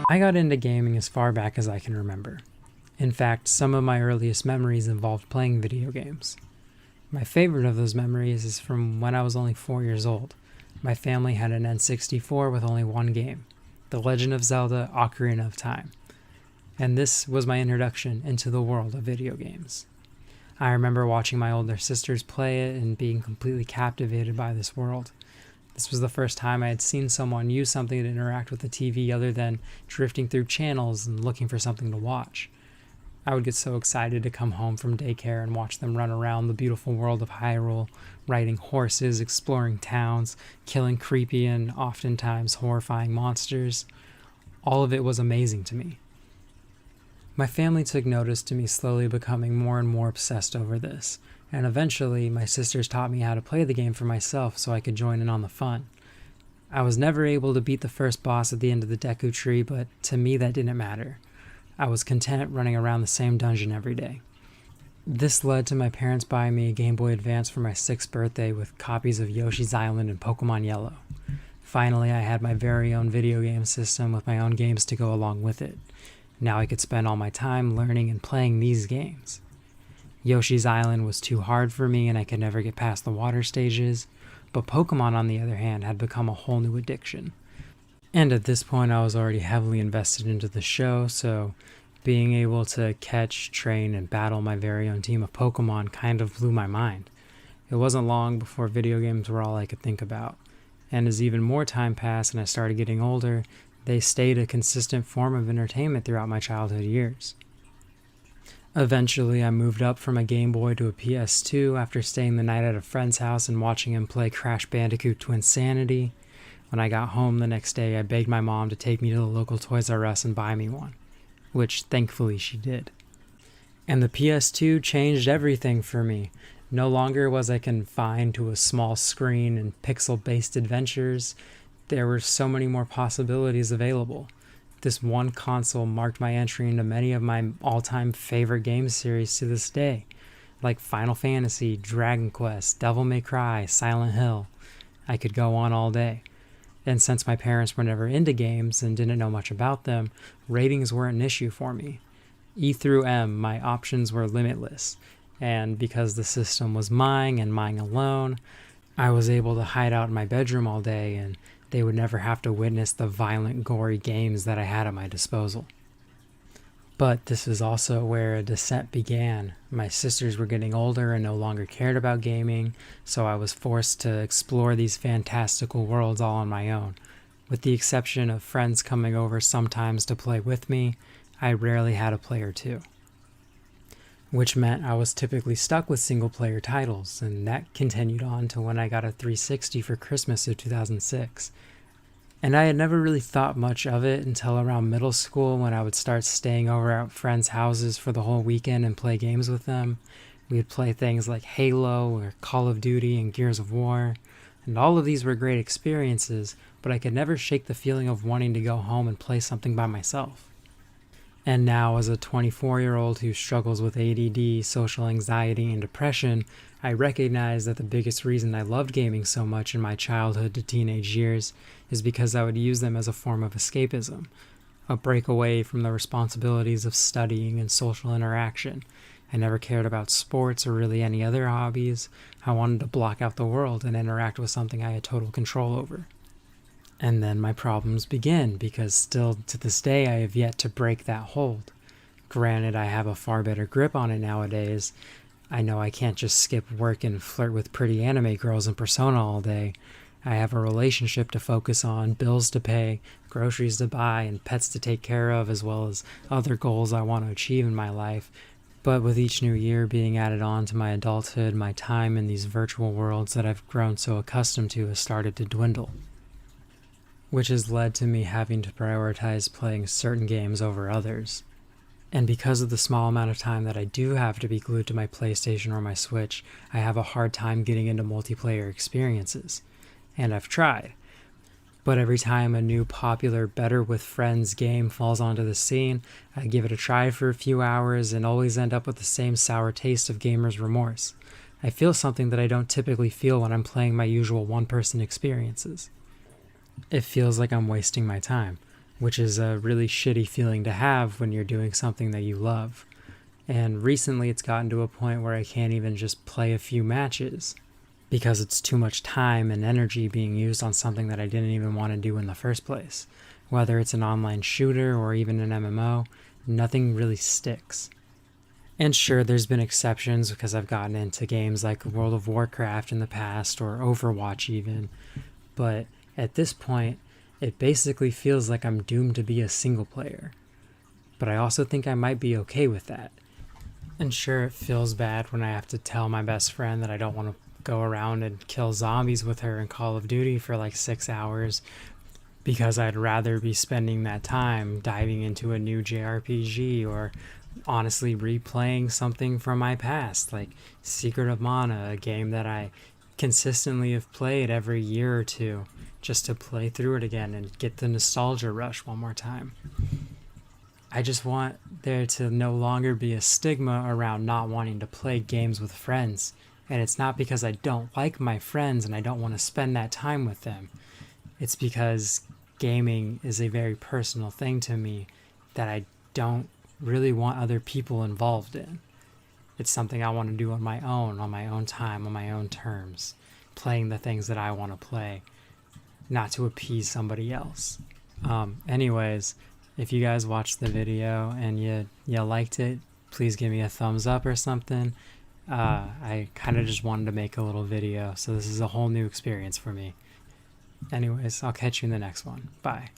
I got into gaming as far back as I can remember. In fact, some of my earliest memories involved playing video games. My favorite of those memories is from when I was only 4 years old. My family had an N64 with only one game, The Legend of Zelda: Ocarina of Time. And this was my introduction into the world of video games. I remember watching my older sisters play it and being completely captivated by this world. This was the first time I had seen someone use something to interact with the TV other than drifting through channels and looking for something to watch. I would get so excited to come home from daycare and watch them run around the beautiful world of Hyrule, riding horses, exploring towns, killing creepy and oftentimes horrifying monsters. All of it was amazing to me. My family took notice to me slowly becoming more and more obsessed over this, and eventually my sisters taught me how to play the game for myself so I could join in on the fun. I was never able to beat the first boss at the end of the Deku Tree, but to me that didn't matter. I was content running around the same dungeon every day. This led to my parents buying me a Game Boy Advance for my 6th birthday with copies of Yoshi's Island and Pokemon Yellow. Finally, I had my very own video game system with my own games to go along with it. Now I could spend all my time learning and playing these games. Yoshi's Island was too hard for me and I could never get past the water stages, but Pokemon on the other hand had become a whole new addiction. And at this point I was already heavily invested into the show, so being able to catch, train, and battle my very own team of Pokemon kind of blew my mind. It wasn't long before video games were all I could think about, and as even more time passed and I started getting older, they stayed a consistent form of entertainment throughout my childhood years. Eventually, I moved up from a Game Boy to a PS2 after staying the night at a friend's house and watching him play Crash Bandicoot Twinsanity. When I got home the next day, I begged my mom to take me to the local Toys R Us and buy me one, which thankfully she did. And the PS2 changed everything for me. No longer was I confined to a small screen and pixel-based adventures. There were so many more possibilities available. This one console marked my entry into many of my all-time favorite game series to this day, like Final Fantasy, Dragon Quest, Devil May Cry, Silent Hill. I could go on all day. And since my parents were never into games and didn't know much about them, ratings weren't an issue for me. E through M, my options were limitless, and because the system was mine and mine alone, I was able to hide out in my bedroom all day and they would never have to witness the violent, gory games that I had at my disposal. But this is also where a descent began. My sisters were getting older and no longer cared about gaming, so I was forced to explore these fantastical worlds all on my own. With the exception of friends coming over sometimes to play with me, I rarely had a player too. Which meant I was typically stuck with single-player titles, and that continued on to when I got a 360 for Christmas of 2006. And I had never really thought much of it until around middle school when I would start staying over at friends' houses for the whole weekend and play games with them. We would play things like Halo or Call of Duty and Gears of War, and all of these were great experiences, but I could never shake the feeling of wanting to go home and play something by myself. And now, as a 24-year-old who struggles with ADD, social anxiety, and depression, I recognize that the biggest reason I loved gaming so much in my childhood to teenage years is because I would use them as a form of escapism, a break away from the responsibilities of studying and social interaction. I never cared about sports or really any other hobbies. I wanted to block out the world and interact with something I had total control over. And then my problems begin, because still to this day I have yet to break that hold. Granted, I have a far better grip on it nowadays. I know I can't just skip work and flirt with pretty anime girls in Persona all day. I have a relationship to focus on, bills to pay, groceries to buy, and pets to take care of, as well as other goals I want to achieve in my life. But with each new year being added on to my adulthood, my time in these virtual worlds that I've grown so accustomed to has started to dwindle, which has led to me having to prioritize playing certain games over others. And because of the small amount of time that I do have to be glued to my PlayStation or my Switch, I have a hard time getting into multiplayer experiences. And I've tried. But every time a new popular Better with Friends game falls onto the scene, I give it a try for a few hours and always end up with the same sour taste of gamer's remorse. I feel something that I don't typically feel when I'm playing my usual one-person experiences. It feels like I'm wasting my time. which is a really shitty feeling to have when you're doing something that you love. And recently it's gotten to a point where I can't even just play a few matches because it's too much time and energy being used on something that I didn't even want to do in the first place. Whether it's an online shooter or even an MMO, nothing really sticks. And sure, there's been exceptions because I've gotten into games like World of Warcraft in the past or Overwatch even, but at this point, it basically feels like I'm doomed to be a single player. But I also think I might be okay with that. And sure, it feels bad when I have to tell my best friend that I don't want to go around and kill zombies with her in Call of Duty for like 6 hours, because I'd rather be spending that time diving into a new JRPG or honestly replaying something from my past, like Secret of Mana, a game that I consistently have played every year or two, just to play through it again and get the nostalgia rush one more time. I just want there to no longer be a stigma around not wanting to play games with friends. And it's not because I don't like my friends and I don't want to spend that time with them. It's because gaming is a very personal thing to me that I don't really want other people involved in. It's something I want to do on my own time, on my own terms, playing the things that I want to play, not to appease somebody else. Anyways, if you guys watched the video and you liked it, please give me a thumbs up or something. I kind of just wanted to make a little video, so this is a whole new experience for me. Anyways, I'll catch you in the next one. Bye.